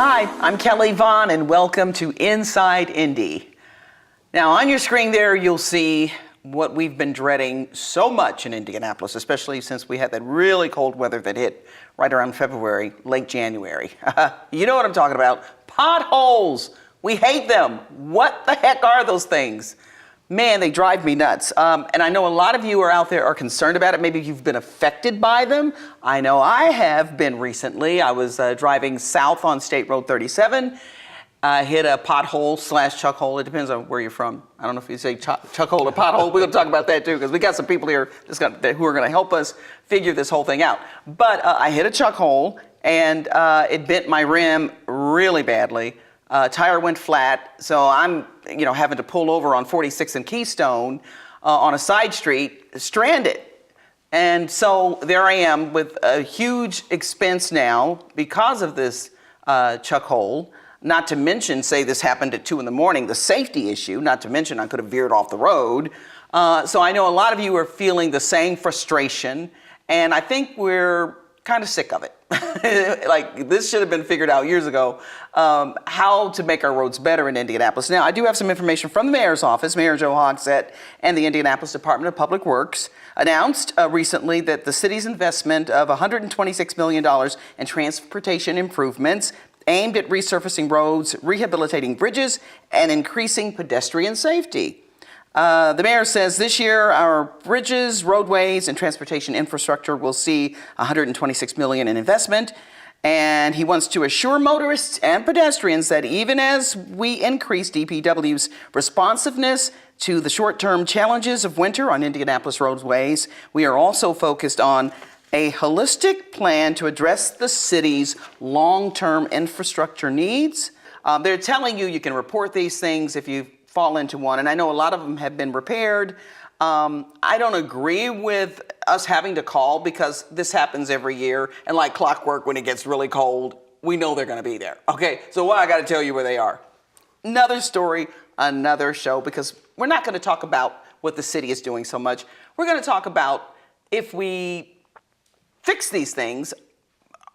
Hi, I'm Kelly Vaughn, and welcome to Inside Indy. Now, on your screen there, you'll see what we've been dreading so much in Indianapolis, especially since we had that really cold weather that hit right around February, late January. You know what I'm talking about. Potholes. We hate them. What the heck are those things? Man, they drive me nuts. And I know a lot of you are out there are concerned about it. Maybe you've been affected by them. I know I have been recently. I was driving south on State Road 37. Hit a pothole / chuck hole. It depends on where you're from. I don't know if you say chuck hole or pothole. We're going to talk about that too, because we got some people here who are going to help us figure this whole thing out. But I hit a chuck hole, and it bent my rim really badly. Tire went flat, so I'm having to pull over on 46 and Keystone on a side street, stranded. And so there I am with a huge expense now because of this chuck hole. Not to mention, say this happened at 2 a.m, the safety issue, not to mention I could have veered off the road. So I know a lot of you are feeling the same frustration, and I think we're kind of sick of it. Like, this should have been figured out years ago, how to make our roads better in Indianapolis. Now, I do have some information from the mayor's office. Mayor Joe Hogsett and the Indianapolis Department of Public Works announced recently that the city's investment of $126 million in transportation improvements aimed at resurfacing roads, rehabilitating bridges, and increasing pedestrian safety. The mayor says this year our bridges, roadways, and transportation infrastructure will see $126 million in investment, and he wants to assure motorists and pedestrians that even as we increase DPW's responsiveness to the short-term challenges of winter on Indianapolis roadways, we are also focused on a holistic plan to address the city's long-term infrastructure needs. They're telling you can report these things if you fall into one, and I know a lot of them have been repaired. I don't agree with us having to call, because this happens every year, and like clockwork, when it gets really cold, we know they're going to be there. Okay, so why I got to tell you where they are? Another story, another show, because we're not going to talk about what the city is doing so much. We're going to talk about, if we fix these things,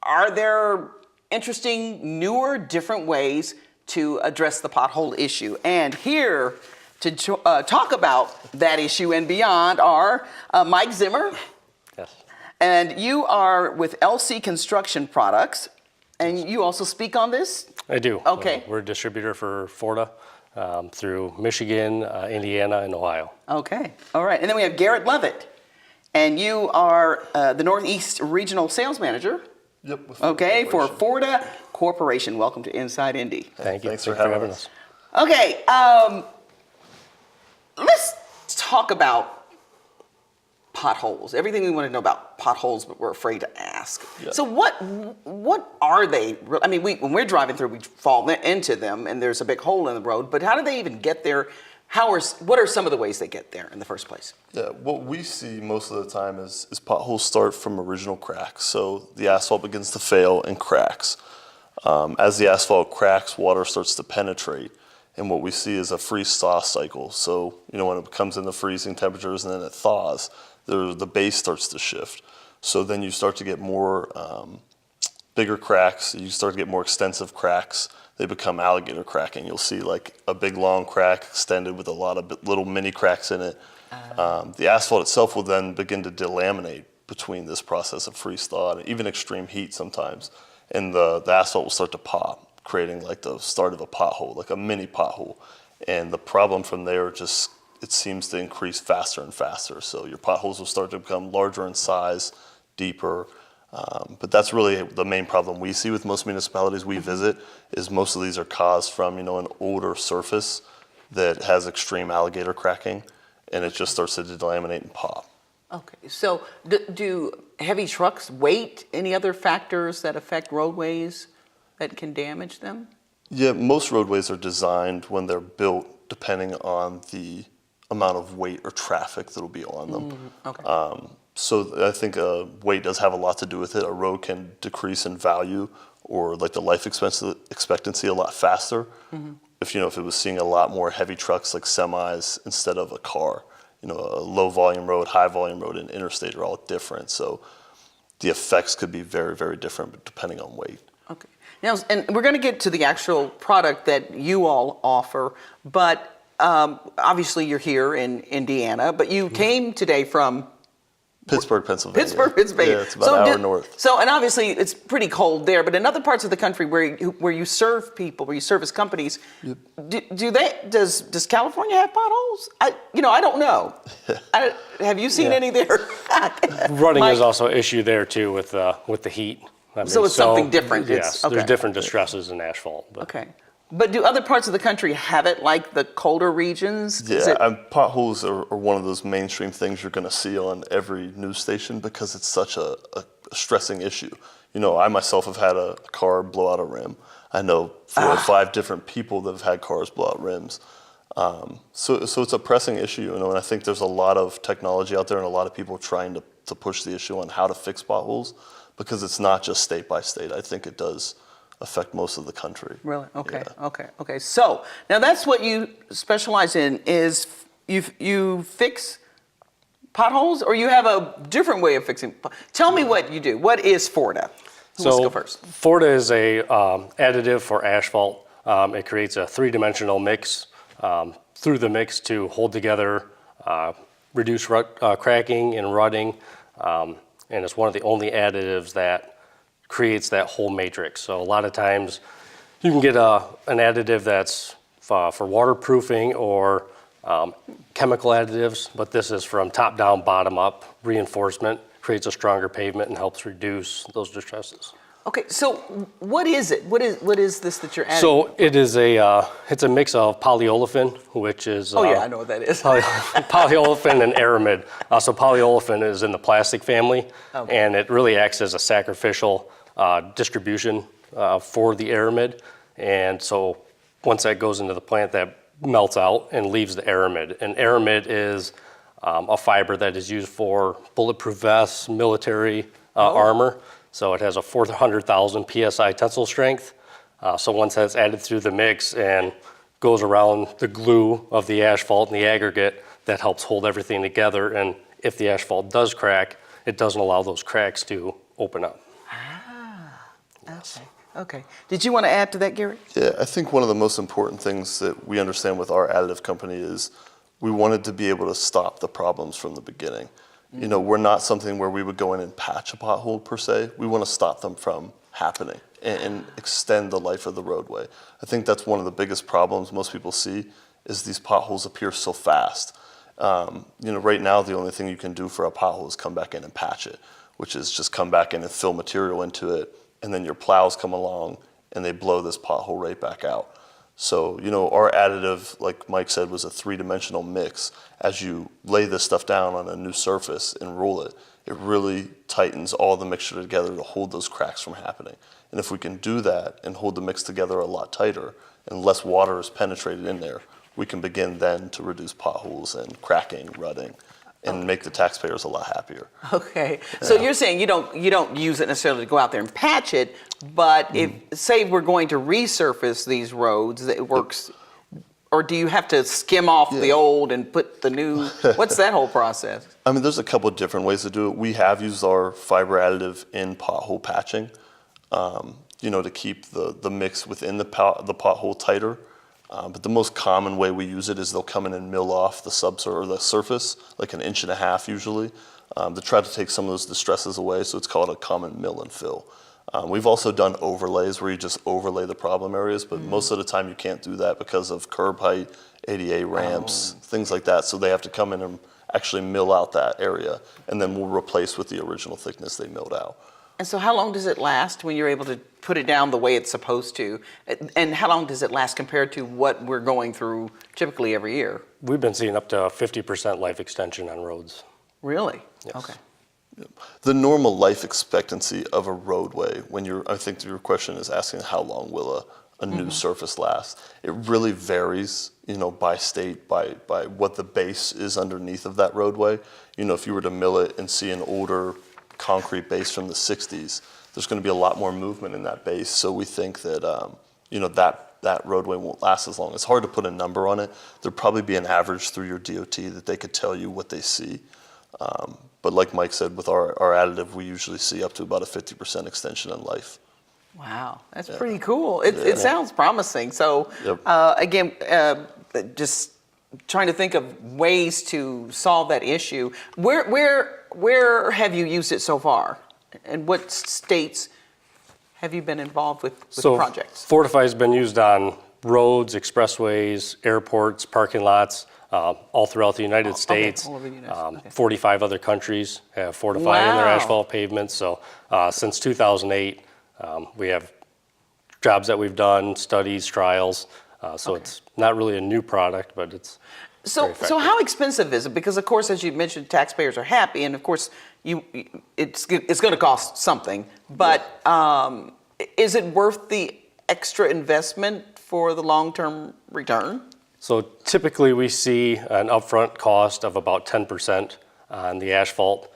are there interesting, newer, different ways to address the pothole issue? And here to talk about that issue and beyond are Mike Zimmer. Yes. And you are with LC Construction Products, and you also speak on this? I do. Okay. We're a distributor for Forta through Michigan, Indiana, and Ohio. Okay. All right. And then we have Garrett Lovett, and you are the Northeast Regional Sales Manager. Yep. Okay, for Forta Corporation. Welcome to Inside Indy. Thank you. Thanks for having us. Okay, let's talk about potholes. Everything we want to know about potholes, but we're afraid to ask. Yep. So what are they? I mean, when we're driving through, we fall into them, and there's a big hole in the road. But how do they even get there? What are some of the ways they get there in the first place? Yeah, what we see most of the time is potholes start from original cracks. So the asphalt begins to fail and cracks. As the asphalt cracks, water starts to penetrate, and what we see is a freeze-thaw cycle. So when it comes into freezing temperatures and then it thaws, the base starts to shift. So then you start to get more bigger cracks. You start to get more extensive cracks. They become alligator cracking. You'll see like a big long crack extended with a lot of little mini cracks in it. The asphalt itself will then begin to delaminate between this process of freeze thaw and even extreme heat sometimes. And the asphalt will start to pop, creating like the start of a pothole, like a mini pothole. And the problem from there it seems to increase faster and faster. So your potholes will start to become larger in size, deeper. But that's really the main problem we see with most municipalities we visit, is most of these are caused from an older surface that has extreme alligator cracking, and it just starts to delaminate and pop. Okay, so do heavy trucks weight, any other factors that affect roadways that can damage them? Yeah, most roadways are designed when they're built depending on the amount of weight or traffic that will be on them. Okay. So I think weight does have a lot to do with it. A road can decrease in value or like the life expectancy a lot faster if it was seeing a lot more heavy trucks like semis instead of a car. A low volume road, high volume road, and interstate are all different. So the effects could be very, very different depending on weight. Okay. Now, and we're going to get to the actual product that you all offer, but obviously you're here in Indiana, but you came today from Pittsburgh, Pennsylvania. Pittsburgh, Pennsylvania. Yeah, it's about an hour north. So, and obviously it's pretty cold there, but in other parts of the country where you serve people, where you service companies, does California have potholes? I don't know. Have you seen any there? Running Mike? is also an issue there too with the heat. I mean, So it's something different. Yes, It's- okay. there's different distresses in asphalt. But. Okay. But do other parts of the country have it like the colder regions? Is Yeah, it- and potholes are one of those mainstream things you're going to see on every news station because it's such a stressing issue. I myself have had a car blow out a rim. I know 4 or 5 different people that have had cars blow out rims. So it's a pressing issue, and I think there's a lot of technology out there and a lot of people trying to push the issue on how to fix potholes because it's not just state by state. I think it does affect most of the country. Really? Okay. Yeah. Okay. So now that's what you specialize in is you fix potholes, or you have a different way of fixing. Tell me what you do. What is Forta? Who wants to go first? Forta is a additive for asphalt. It creates a 3-dimensional mix through the mix to hold together, reduce cracking and rutting, and it's one of the only additives that creates that whole matrix. So a lot of times you can get an additive that's for waterproofing or chemical additives, but this is from top down, bottom up reinforcement, creates a stronger pavement and helps reduce those distresses. Okay, so what is it? What is this that you're adding? So it is it's a mix of polyolefin, which is I know what that is. polyolefin and aramid. So polyolefin is in the plastic family, and it really acts as a sacrificial distribution for the aramid. And so once that goes into the plant, that melts out and leaves the aramid. And aramid is a fiber that is used for bulletproof vests, military armor. So it has a 400,000 PSI tensile strength. So once that's added through the mix and goes around the glue of the asphalt and the aggregate, that helps hold everything together. And if the asphalt does crack, it doesn't allow those cracks to open up. Okay. Did you want to add to that, Gary? Yeah, I think one of the most important things that we understand with our additive company is we wanted to be able to stop the problems from the beginning. We're not something where we would go in and patch a pothole per se. We want to stop them from happening and extend the life of the roadway. I think that's one of the biggest problems most people see is these potholes appear so fast. Right now the only thing you can do for a pothole is come back in and patch it, which is just come back in and fill material into it, and then your plows come along and they blow this pothole right back out. So, our additive, like Mike said, was a 3-dimensional mix. As you lay this stuff down on a new surface and roll it, it really tightens all the mixture together to hold those cracks from happening. And if we can do that and hold the mix together a lot tighter and less water is penetrated in there, we can begin then to reduce potholes and cracking, rutting, and make the taxpayers a lot happier. Okay. So you're saying you don't use it necessarily to go out there and patch it, but if say we're going to resurface these roads, it works. Or do you have to skim off the old and put the new? What's that whole process? I mean, there's a couple of different ways to do it. We have used our fiber additive in pothole patching, to keep the mix within the pothole tighter. But the most common way we use it is they'll come in and mill off the surface, like 1.5 inches usually, to try to take some of those distresses away. So it's called a common mill and fill. We've also done overlays where you just overlay the problem areas, but most of the time you can't do that because of curb height, ADA ramps, things like that. So they have to come in and actually mill out that area, and then we'll replace with the original thickness they milled out. And so how long does it last when you're able to put it down the way it's supposed to? And how long does it last compared to what we're going through typically every year? We've been seeing up to 50% life extension on roads. Really? Yes. Okay. The normal life expectancy of a roadway, I think your question is asking how long will a new surface last. It really varies, by state, by what the base is underneath of that roadway. If you were to mill it and see an older concrete base from the 60s, there's going to be a lot more movement in that base. So we think that, that roadway won't last as long. It's hard to put a number on it. There'd probably be an average through your DOT that they could tell you what they see. But like Mike said, with our additive, we usually see up to about a 50% extension in life. Wow, that's pretty cool. It sounds promising. So, again, just trying to think of ways to solve that issue. Where have you used it so far? And what states have you been involved with projects? Fortify has been used on roads, expressways, airports, parking lots, all throughout the United States. All over the United States. 45 other countries have Fortify in their asphalt pavements. So since 2008, we have jobs that we've done, studies, trials. So it's not really a new product, but it's So how expensive is it? Because of course, as you mentioned, taxpayers are happy, and of course, it's going to cost something. But is it worth the extra investment for the long-term return? So typically, we see an upfront cost of about 10% on the asphalt,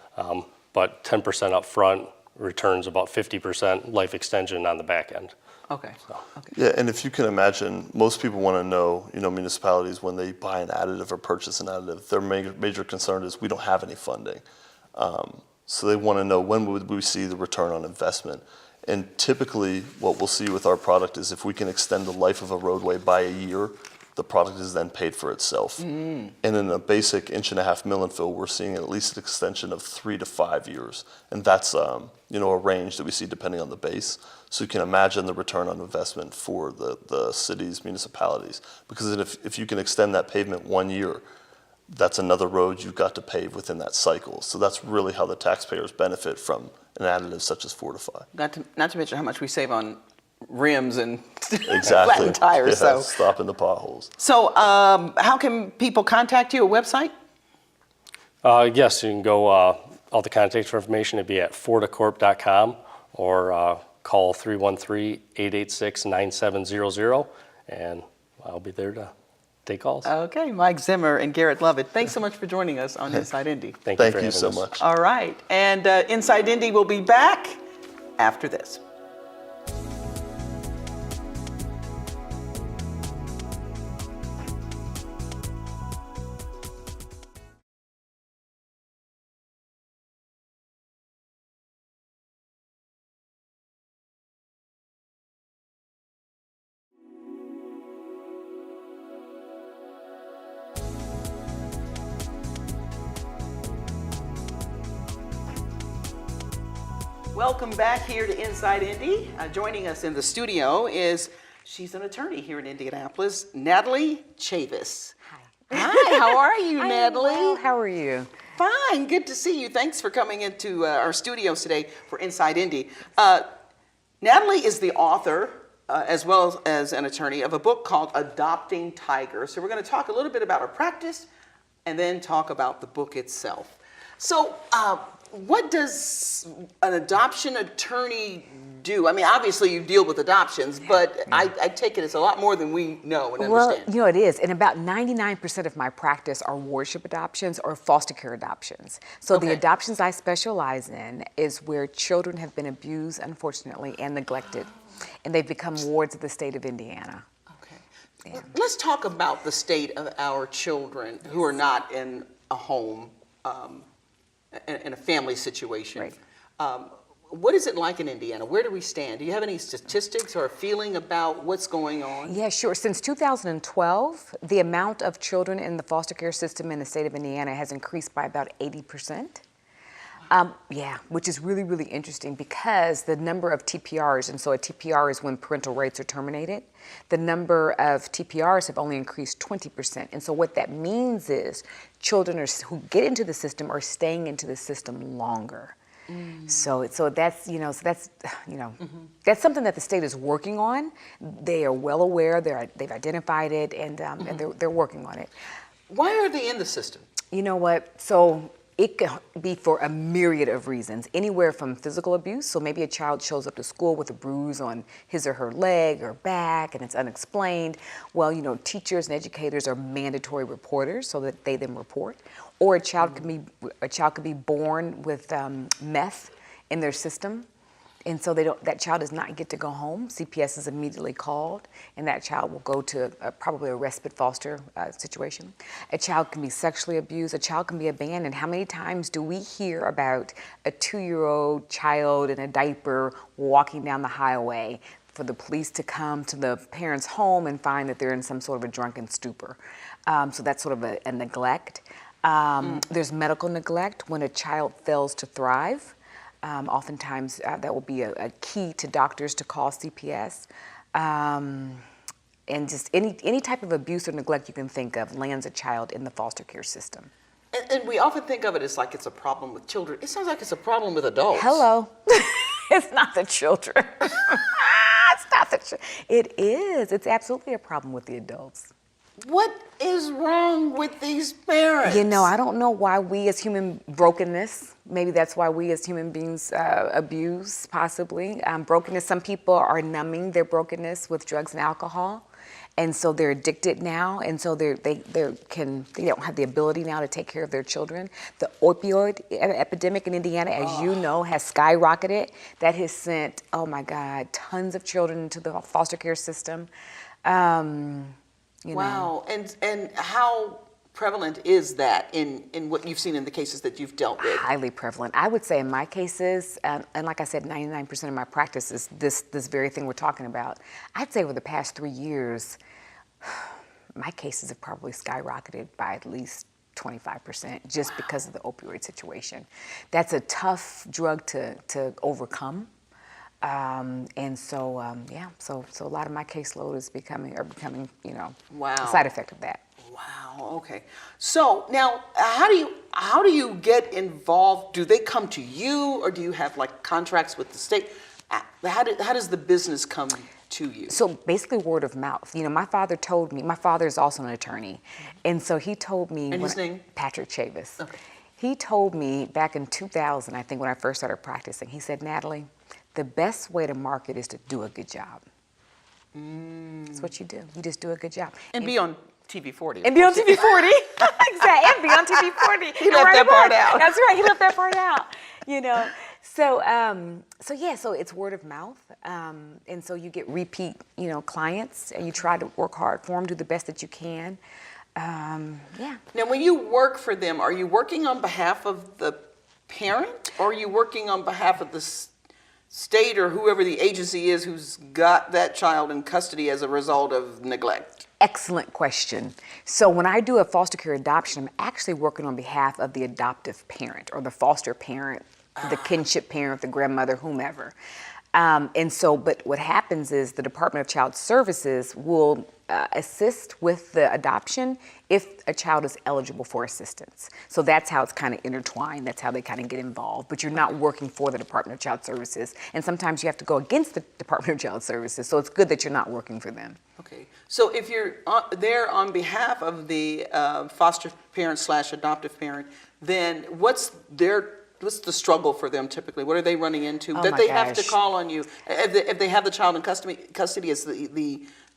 but 10% upfront returns about 50% life extension on the back end. Okay. Yeah, and if you can imagine, most people want to know, municipalities, when they buy an additive or purchase an additive, their major concern is we don't have any funding. So they want to know, when would we see the return on investment? And typically, what we'll see with our product is if we can extend the life of a roadway by a year, the product is then paid for itself. And in a basic 1.5-inch mill and fill, we're seeing at least an extension of 3 to 5 years. And that's a range that we see depending on the base. So you can imagine the return on investment for the cities, municipalities. Because if you can extend that pavement 1 year, that's another road you've got to pave within that cycle. So that's really how the taxpayers benefit from an additive such as Fortify. Not to mention how much we save on rims and Exactly. flattened tires. Yeah, stopping the potholes. So how can people contact you? A website? Yes, you can go, all the contact information would be at fortacorp.com or call 313-886-9700, and I'll be there to take calls. Okay, Mike Zimmer and Garrett Lovett, thanks so much for joining us on Inside Indy. Thank Thank for you having so us. much. All right, and Inside Indy will be back after this. Welcome back here to Inside Indy. Joining us in the studio she's an attorney here in Indianapolis, Natalie Chavis. Hi, how are you, Natalie? Well, how are you? Fine, good to see you. Thanks for coming into our studios today for Inside Indy. Natalie is the author, as well as an attorney, of a book called Adopting Tigers. So we're going to talk a little bit about her practice and then talk about the book itself. So what does an adoption attorney do? I mean, obviously you deal with adoptions, but I take it it's a lot more than we know and understand. Well, it is. And about 99% of my practice are wardship adoptions or foster care adoptions. So the adoptions I specialize in is where children have been abused, unfortunately, and neglected. And they've become wards of the state of Indiana. Okay. Yeah. Let's talk about the state of our children who are not in a home, in a family situation. Right. What is it like in Indiana? Where do we stand? Do you have any statistics or a feeling about what's going on? Yeah, sure. Since 2012, the amount of children in the foster care system in the state of Indiana has increased by about 80%. Yeah, which is really, really interesting because the number of TPRs, and so a TPR is when parental rights are terminated, the number of TPRs have only increased 20%. And so what that means is children who get into the system are staying into the system longer. So that's that's something that the state is working on. They are well aware. They've identified it, and they're working on it. Why are they in the system? You know what? So it could be for a myriad of reasons, anywhere from physical abuse. So maybe a child shows up to school with a bruise on his or her leg or back, and it's unexplained. Well, teachers and educators are mandatory reporters, so that they then report. Or a child could be born with meth in their system, And so that child does not get to go home. CPS is immediately called, and that child will go to probably a respite foster situation. A child can be sexually abused. A child can be abandoned. How many times do we hear about a 2-year-old child in a diaper walking down the highway for the police to come to the parents' home and find that they're in some sort of a drunken stupor? So that's sort of a neglect. There's medical neglect when a child fails to thrive. Oftentimes that will be a key to doctors to call CPS. And just any type of abuse or neglect you can think of lands a child in the foster care system. And we often think of it as like it's a problem with children. It sounds like it's a problem with adults. Hello. It's not the children. It's not the children. It is. It's absolutely a problem with the adults. What is wrong with these parents? You know, I don't know why we as human brokenness, maybe that's why we as human beings abuse, possibly. Brokenness, some people are numbing their brokenness with drugs and alcohol. And so they're addicted now, and so they don't have the ability now to take care of their children. The opioid epidemic in Indiana, as you know, has skyrocketed. That has sent, oh my God, tons of children into the foster care system. Wow, and how prevalent is that in what you've seen in the cases that you've dealt with? Highly prevalent. I would say in my cases, and like I said, 99% of my practice is this very thing we're talking about. I'd say over the past 3 years, my cases have probably skyrocketed by at least 25% just because of the opioid situation. That's a tough drug to overcome. And so, so a lot of my caseload is becoming, Wow. a side effect of that. Wow. Okay. So now, how do you get involved? Do they come to you, or do you have like contracts with the state? How does the business come to you? So basically, word of mouth. You know, my father told me. My father is also an attorney, and so he told me. And his name? Patrick Chavis. Okay. He told me back in 2000, I think, when I first started practicing. He said, Natalie, the best way to market is to do a good job. That's what you do. You just do a good job. And be on TV 40. And be on TV 40. Exactly. And be on TV 40. He left that part out. That's right. He left that part out. You know. So so it's word of mouth. And so you get repeat, clients, and you try to work hard for them, do the best that you can. Now, when you work for them, are you working on behalf of the parent, or are you working on behalf of the state or whoever the agency is who's got that child in custody as a result of neglect? Excellent question. So when I do a foster care adoption, I'm actually working on behalf of the adoptive parent or the foster parent, the kinship parent, the grandmother, whomever. But what happens is the Department of Child Services will assist with the adoption if a child is eligible for assistance. So that's how it's kind of intertwined. That's how they kind of get involved. But you're not working for the Department of Child Services. And sometimes you have to go against the Department of Child Services. So it's good that you're not working for them. Okay. So if you're there on behalf of the foster parent / adoptive parent, then what's the struggle for them typically? What are they running into that they have to call on you? If they have the child in custody, is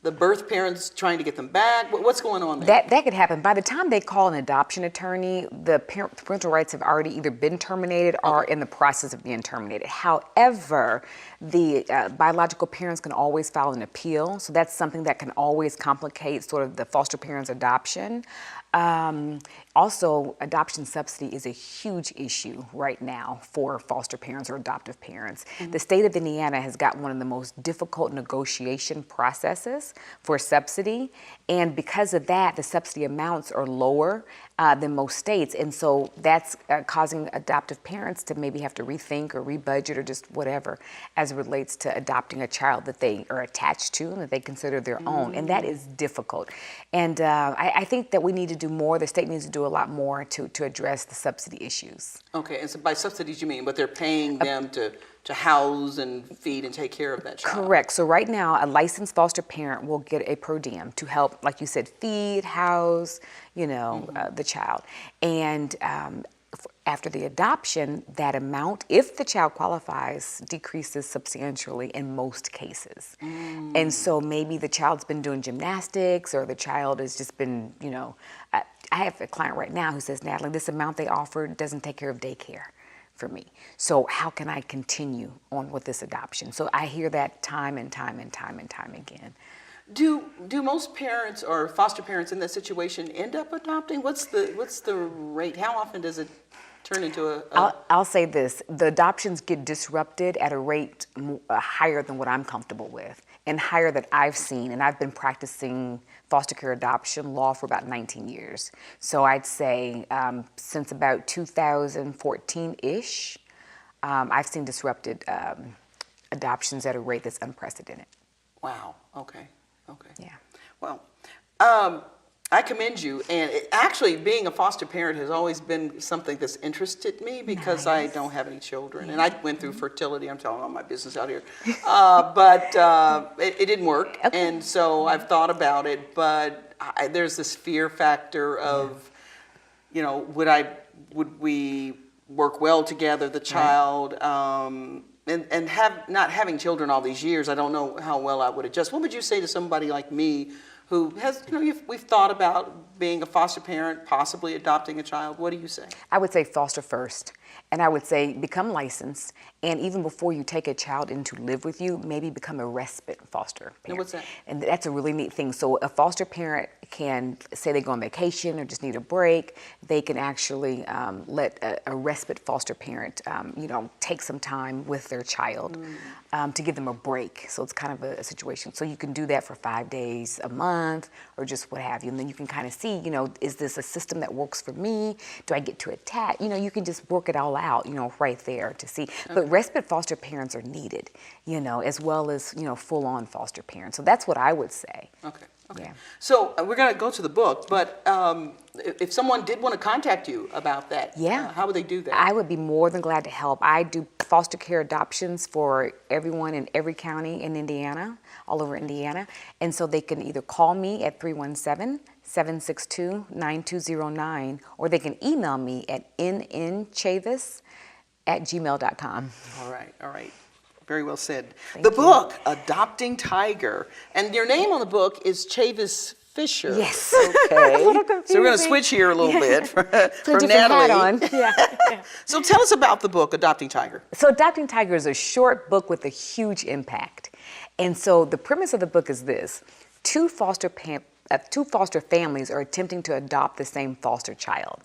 the birth parents trying to get them back? What's going on there? That could happen. By the time they call an adoption attorney, the parental rights have already either been terminated or are in the process of being terminated. However, the biological parents can always file an appeal, so that's something that can always complicate sort of the foster parent's adoption. Also, adoption subsidy is a huge issue right now for foster parents or adoptive parents. The state of Indiana has got one of the most difficult negotiation processes for subsidy, and because of that, the subsidy amounts are lower than most states, and so that's causing adoptive parents to maybe have to rethink or rebudget or just whatever as it relates to adopting a child that they are attached to and that they consider their own, and that is difficult. And I think that we need to do more. The state needs to do a lot more to address the subsidy issues. Okay, and so by subsidies you mean what they're paying them to house and feed and take care of that child? Correct. So right now, a licensed foster parent will get a per diem to help, like you said, feed, house, the child. And after the adoption, that amount, if the child qualifies, decreases substantially in most cases. And so maybe the child's been doing gymnastics, or the child has just been, I have a client right now who says, Natalie, this amount they offered doesn't take care of daycare for me. So how can I continue on with this adoption? So I hear that time and time and time and time again. Do most parents or foster parents in that situation end up adopting? What's the rate? How often does it turn into a I'll say this, the adoptions get disrupted at a rate higher than what I'm comfortable with and higher that I've seen, and I've been practicing foster care adoption law for about 19 years. So I'd say since about 2014-ish, I've seen disrupted adoptions at a rate that's unprecedented. Wow, okay. Yeah. Well, I commend you, and actually being a foster parent has always been something that's interested me because I don't have any children, and I went through fertility. I'm telling all my business out here, but it didn't work, and so I've thought about it. But there's this fear factor of, you know, would we work well together, the child, and not having children all these years. I don't know how well I would adjust. What would you say to somebody like me, who has, you know, we've thought about being a foster parent, possibly adopting a child? What do you say? I would say foster first. And I would say become licensed, and even before you take a child in to live with you, maybe become a respite foster parent. And what's that? And that's a really neat thing. So a foster parent can say they go on vacation or just need a break. They can actually let a respite foster parent, you know, take some time with their child to give them a break. So it's kind of a situation. So you can do that for 5 days, a month, or just what have you. And then you can kind of see, you know, is this a system that works for me? Do I get to attach? You know, you can just work it all out, you know, right there to see. Okay. But respite foster parents are needed, you know, as well as, you know, full-on foster parents. So that's what I would say. Okay. Yeah. So we're going to go to the book, but if someone did want to contact you about that, how would they do that? I would be more than glad to help. I do foster care adoptions for everyone in every county in Indiana, all over Indiana. And so they can either call me at 317-762-9209, or they can email me at nnchavis@gmail.com. All right. Very well said. The book, Adopting Tiger, and your name on the book is Chavis Fisher. Yes. Okay. A little confusing. So we're going to switch here a little bit for Different Natalie. hat on. Yeah. So tell us about the book, Adopting Tiger. So Adopting Tiger is a short book with a huge impact. And so the premise of the book is this. Two foster families are attempting to adopt the same foster child.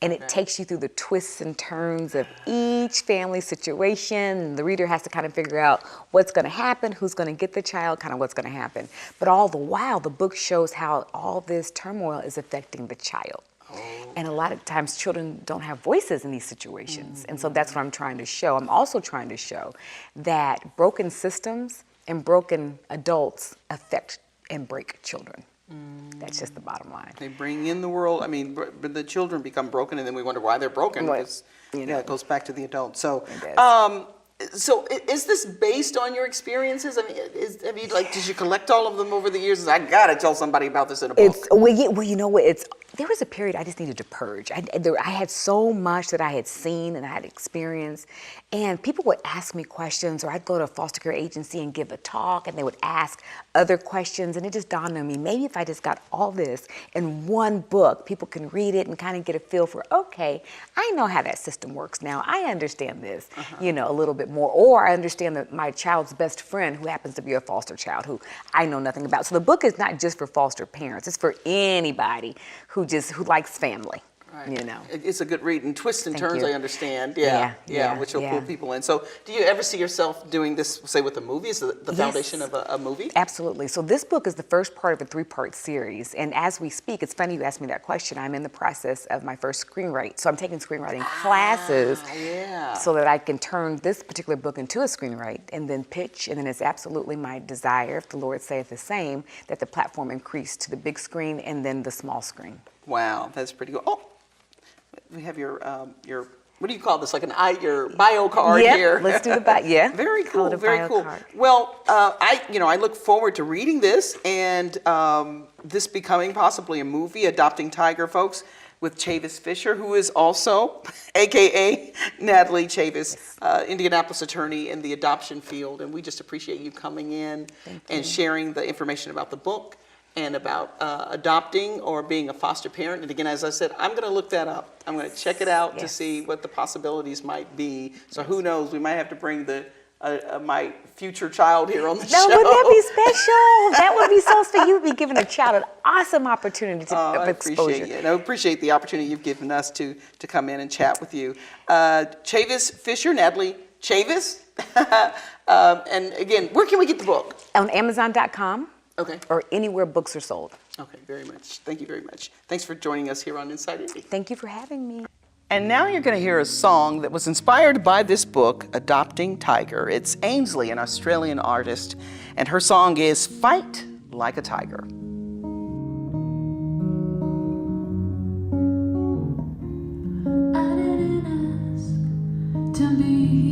And it takes you through the twists and turns of each family situation. The reader has to kind of figure out what's going to happen, who's going to get the child, kind of what's going to happen. But all the while, the book shows how all this turmoil is affecting the child. And a lot of times children don't have voices in these situations. And so that's what I'm trying to show. I'm also trying to show that broken systems and broken adults affect and break children. That's just the bottom line. They bring in the world, I mean, the children become broken, and then we wonder why they're broken, because it goes back to the adult. So, so is this based on your experiences? I mean, did you collect all of them over the years? I gotta tell somebody about this in a book. Well, you know what? There was a period I just needed to purge. I had so much that I had seen and I had experienced, and people would ask me questions, or I'd go to a foster care agency and give a talk, and they would ask other questions, and it just dawned on me, maybe if I just got all this in one book, people can read it and kind of get a feel for, okay, I know how that system works now. I understand this, you know, a little bit more, or I understand that my child's best friend, who happens to be a foster child, who I know nothing about. So the book is not just for foster parents; it's for anybody who likes family. Right. You know, it's a good read, and twists and turns, you. I understand. Yeah, which will pull people in. So, do you ever see yourself doing this, say, with a movie? Is the foundation of a movie? Absolutely. So this book is the first part of a 3-part series, and as we speak, it's funny you asked me that question. I'm in the process of my first screenwrite, so I'm taking screenwriting classes, so that I can turn this particular book into a screenwrite and then pitch. And then it's absolutely my desire, if the Lord saith the same, that the platform increase to the big screen and then the small screen. Wow, that's pretty cool. Oh, we have your what do you call this? Like your bio card here. Let's do the bio. Yeah. Very cool. Very cool. Card. Well, I look forward to reading this and this becoming possibly a movie, Adopting Tiger, folks, with Chavis Fisher, who is also, AKA Natalie Chavis, Indianapolis attorney in the adoption field. And we just appreciate you coming in and sharing the information about the book and about adopting or being a foster parent. And again, as I said, I'm going to look that up. I'm going to check it out to see what the possibilities might be. So who knows, we might have to bring my future child here on the show. No, wouldn't that be special? That would be so special. You would be giving a child an awesome opportunity of exposure. I appreciate you. And I appreciate the opportunity you've given us to come in and chat with you. Chavis Fisher, Natalie Chavis. And again, where can we get the book? On Amazon.com. Okay. Or anywhere books are sold. Okay, very much. Thank you very much. Thanks for joining us here on Inside Indy. Thank you for having me. And now you're going to hear a song that was inspired by this book, Adopting Tiger. It's Ainsley, an Australian artist, and her song is Fight Like a Tiger. I didn't ask to be